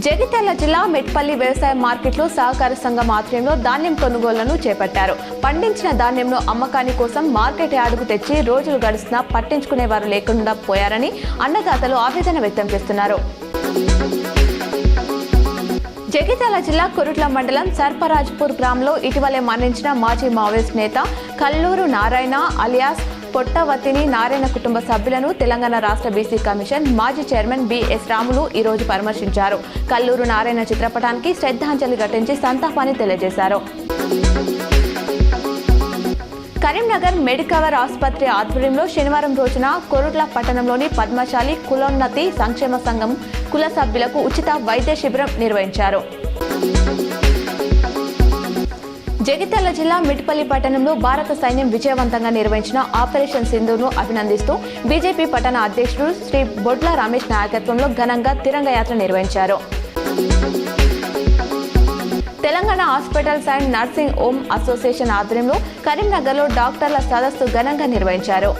జగిత్యాల జిల్లా మెట్పల్లి వ్యవసాయ మార్కెట్లో సహకార సంఘం ఆధ్వర్యంలో ధాన్యం కొనుగోళ్లను చేపట్టారు. పండించిన ధాన్యంను అమ్మకాని కోసం మార్కెట్ యార్డుకు తెచ్చి రోజులు గడిచినా పట్టించుకునేవారు లేకుండా పోయారని అన్నదాతలు ఆవేదన వ్యక్తం చేస్తున్నారు. జగిత్యాల జిల్లా కొరుట్ల మండలం సర్పరాజ్పూర్ గ్రామంలో ఇటీవలే మరణించిన మాజీ మావోయిస్ట్ నేత కల్లూరు నారాయణ అలియాస్ పొట్టవతిని నారాయణ కుటుంబ సభ్యులను తెలంగాణ రాష్ట్ర బీసీ కమిషన్ మాజీ చైర్మన్ బిఎస్ రాములు ఈ రోజు పరామర్శించారు. కల్లూరు నారాయణ చిత్రపటానికి శ్రద్ధాంజలి ఘటించి సంతాపాన్ని తెలియజేశారు. కరీంనగర్ మెడికవర్ ఆసుపత్రి ఆధ్వర్యంలో శనివారం రోజున కొరుట్ల పట్టణంలోని పద్మశాలి కులోన్నతి సంక్షేమ సంఘం కుల సభ్యులకు ఉచిత వైద్య శిబిరం నిర్వహించారు. జగిత్యాల జిల్లా మిట్పల్లి పట్టణంలో భారత సైన్యం విజయవంతంగా నిర్వహించిన ఆపరేషన్ సింధూర్ను అభినందిస్తూ బీజేపీ పట్టణ అధ్యక్షుడు శ్రీ బొడ్ల రమేష్ నాయకత్వంలో ఘనంగా తిరంగ యాత్ర నిర్వహించారు. Telangana hospitals and nursing home association ఆధ్వర్యంలో కరీంనగర్లో డాక్టర్ల సదస్సు ఘనంగా నిర్వహించారు.